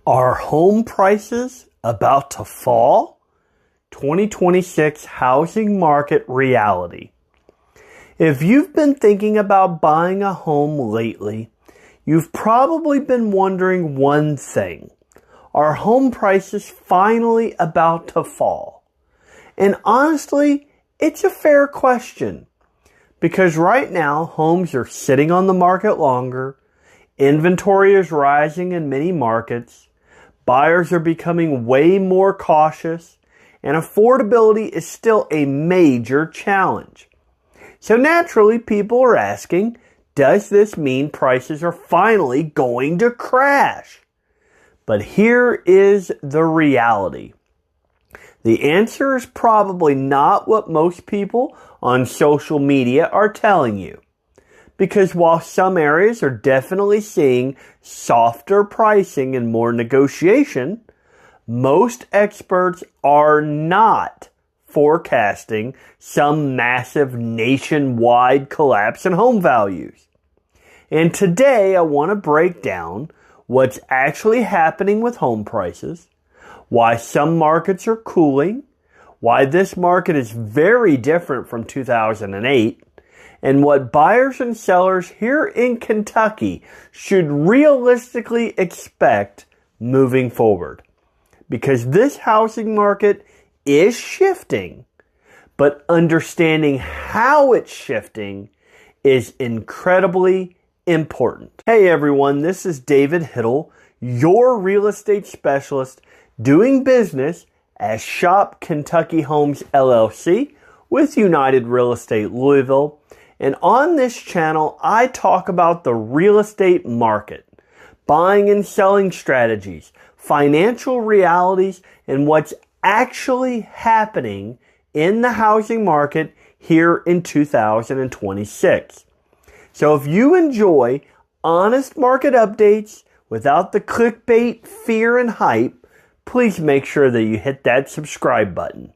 Are home prices about to fall? 2026 housing market reality. If you've been thinking about buying a home lately, you've probably been wondering one thing. Are home prices finally about to fall? And honestly, it's a fair question. Because right now, homes are sitting on the market longer, inventory is rising in many markets, buyers are becoming way more cautious, and affordability is still a major challenge. So naturally, people are asking, does this mean prices are finally going to crash? But here is the reality. The answer is probably not what most people on social media are telling you. Because while some areas are definitely seeing softer pricing and more negotiation, most experts are not forecasting some massive nationwide collapse in home values. And today I want to break down what's actually happening with home prices, why some markets are cooling, why this market is very different from 2008, and what buyers and sellers here in Kentucky should realistically expect moving forward. Because this housing market is shifting, but understanding how it's shifting is incredibly important. Hey everyone, this is David Hittle, your real estate specialist doing business as Shop Kentucky Homes LLC with United Real Estate Louisville. And on this channel, I talk about the real estate market, buying and selling strategies, financial realities, and what's actually happening in the housing market here in 2026. So if you enjoy honest market updates without the clickbait, fear, and hype, please make sure that you hit that subscribe button.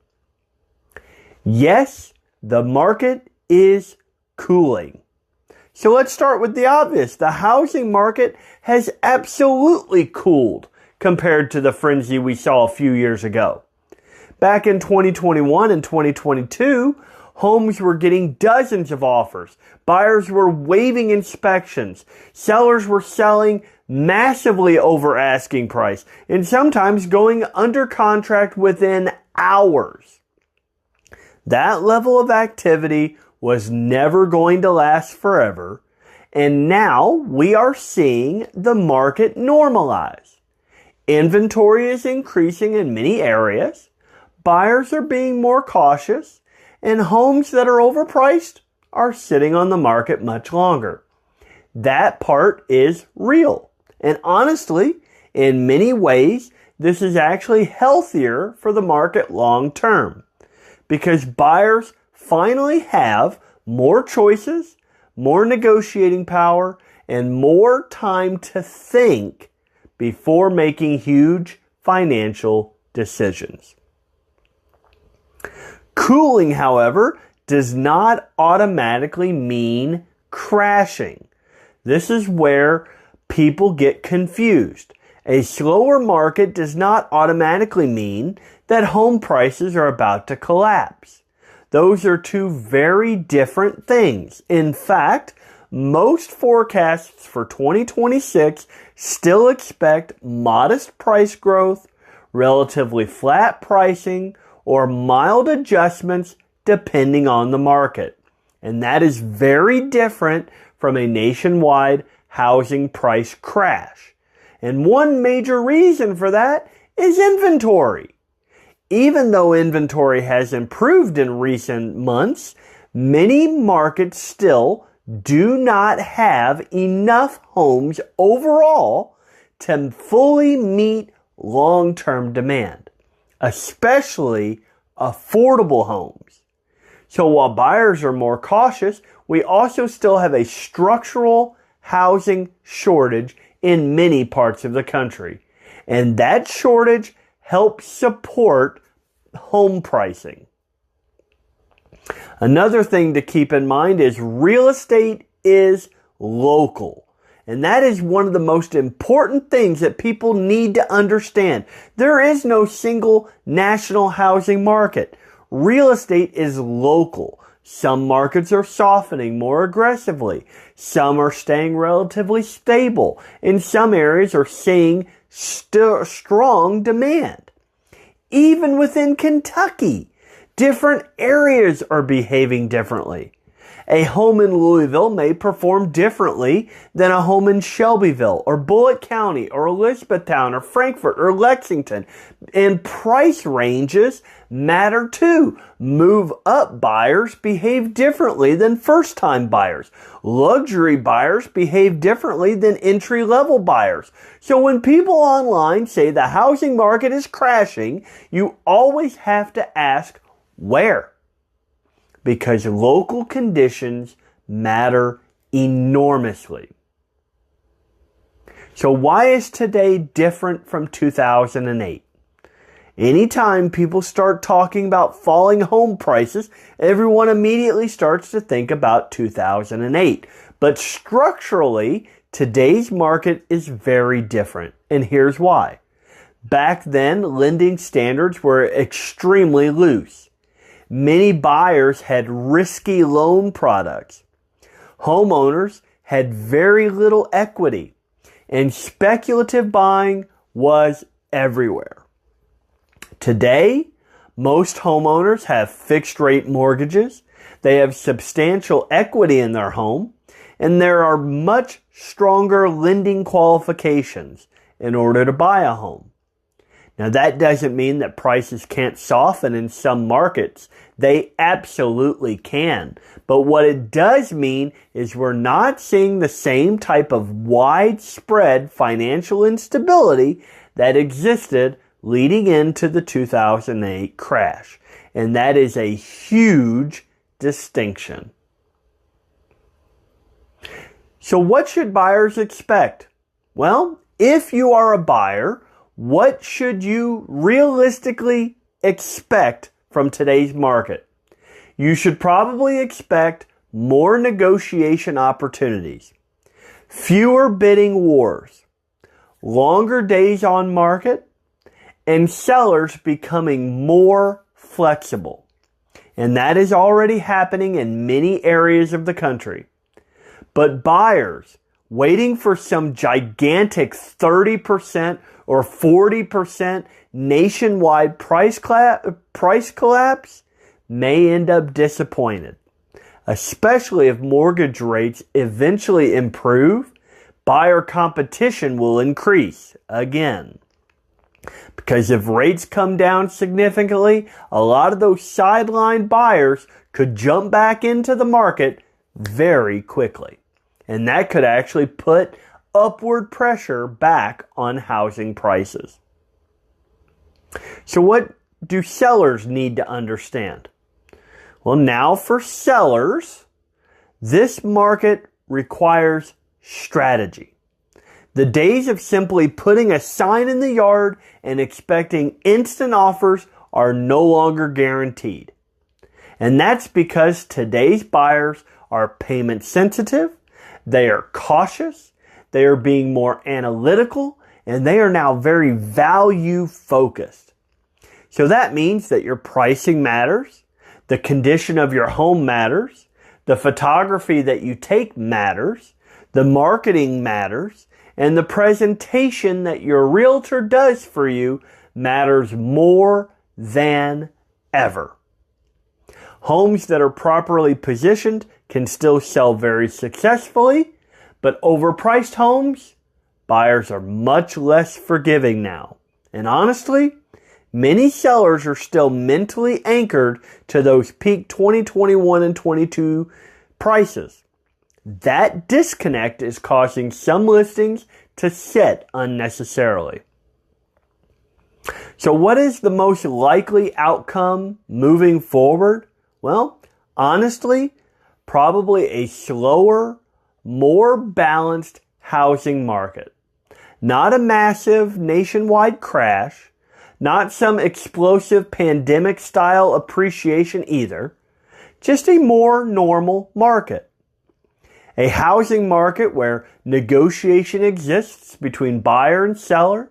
Yes, the market is cooling. So let's start with the obvious. The housing market has absolutely cooled compared to the frenzy we saw a few years ago. Back in 2021 and 2022, homes were getting dozens of offers. Buyers were waiving inspections. Sellers were selling massively over asking price and sometimes going under contract within hours. That level of activity was never going to last forever, and now we are seeing the market normalize. Inventory is increasing in many areas, buyers are being more cautious, and homes that are overpriced are sitting on the market much longer. That part is real, and honestly, in many ways, this is actually healthier for the market long term, because buyers finally have more choices, more negotiating power, and more time to think before making huge financial decisions. Cooling, however, does not automatically mean crashing. This is where people get confused. A slower market does not automatically mean that home prices are about to collapse. Those are two very different things. In fact, most forecasts for 2026 still expect modest price growth, relatively flat pricing, or mild adjustments depending on the market. And that is very different from a nationwide housing price crash. And one major reason for that is inventory. Even though inventory has improved in recent months, many markets still do not have enough homes overall to fully meet long-term demand, especially affordable homes. So while buyers are more cautious, we also still have a structural housing shortage in many parts of the country. And that shortage helps support home pricing. Another thing to keep in mind is real estate is local. And that is one of the most important things that people need to understand. There is no single national housing market. Real estate is local. Some markets are softening more aggressively. Some are staying relatively stable. And some areas are seeing strong demand. Even within Kentucky, different areas are behaving differently. A home in Louisville may perform differently than a home in Shelbyville or Bullitt County or Elizabethtown or Frankfort or Lexington. And price ranges matter too. Move up buyers behave differently than first time buyers. Luxury buyers behave differently than entry level buyers. So when people online say the housing market is crashing, you always have to ask where. Because local conditions matter enormously. So why is today different from 2008? Anytime people start talking about falling home prices, everyone immediately starts to think about 2008. But structurally, today's market is very different. And here's why. Back then, lending standards were extremely loose. Many buyers had risky loan products. Homeowners had very little equity, and speculative buying was everywhere. Today, most homeowners have fixed rate mortgages, they have substantial equity in their home, and there are much stronger lending qualifications in order to buy a home. Now, that doesn't mean that prices can't soften in some markets. They absolutely can. But what it does mean is we're not seeing the same type of widespread financial instability that existed leading into the 2008 crash. And that is a huge distinction. So what should buyers expect? Well, if you are a buyer, what should you realistically expect from today's market? You should probably expect more negotiation opportunities, fewer bidding wars, longer days on market, and sellers becoming more flexible. And that is already happening in many areas of the country. But buyers waiting for some gigantic 30% or 40% nationwide price collapse may end up disappointed. Especially if mortgage rates eventually improve, buyer competition will increase again. Because if rates come down significantly, a lot of those sideline buyers could jump back into the market very quickly. And that could actually put upward pressure back on housing prices. So what do sellers need to understand? Well, now for sellers, this market requires strategy. The days of simply putting a sign in the yard and expecting instant offers are no longer guaranteed. And that's because today's buyers are payment sensitive, they are cautious, they are being more analytical, and they are now very value focused. So that means that your pricing matters, the condition of your home matters, the photography that you take matters, the marketing matters, and the presentation that your realtor does for you matters more than ever. Homes that are properly positioned can still sell very successfully, but overpriced homes, buyers are much less forgiving now. And honestly, many sellers are still mentally anchored to those peak 2021 and 22 prices. That disconnect is causing some listings to sit unnecessarily. So what is the most likely outcome moving forward? Well, honestly, probably a slower, more balanced housing market. Not a massive nationwide crash, not some explosive pandemic style appreciation either, just a more normal market. A housing market where negotiation exists between buyer and seller.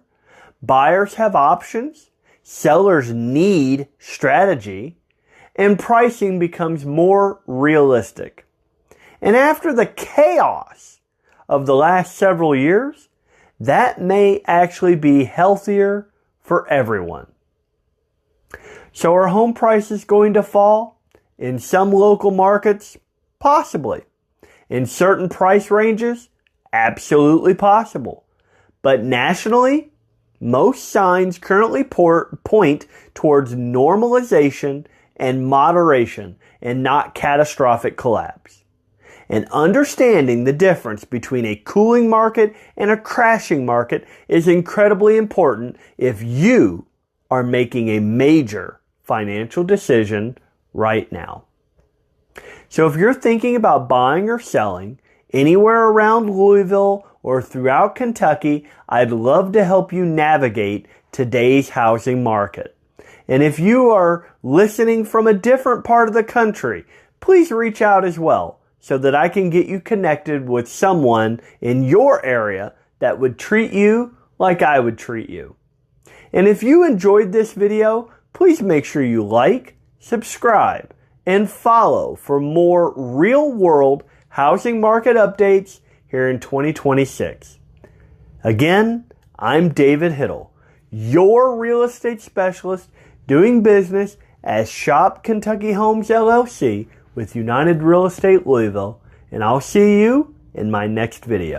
Buyers have options. Sellers need strategy. And pricing becomes more realistic. And after the chaos of the last several years, that may actually be healthier for everyone. So are home prices going to fall? In some local markets, possibly. In certain price ranges, absolutely possible. But nationally, most signs currently point towards normalization and moderation and not catastrophic collapse. And understanding the difference between a cooling market and a crashing market is incredibly important if you are making a major financial decision right now. So if you're thinking about buying or selling anywhere around Louisville or throughout Kentucky, I'd love to help you navigate today's housing market. And if you are listening from a different part of the country, please reach out as well so that I can get you connected with someone in your area that would treat you like I would treat you. And if you enjoyed this video, please make sure you like, subscribe, and follow for more real-world housing market updates here in 2026. Again, I'm David Hittle, your real estate specialist doing business as Shop Kentucky Homes LLC with United Real Estate Louisville, and I'll see you in my next video.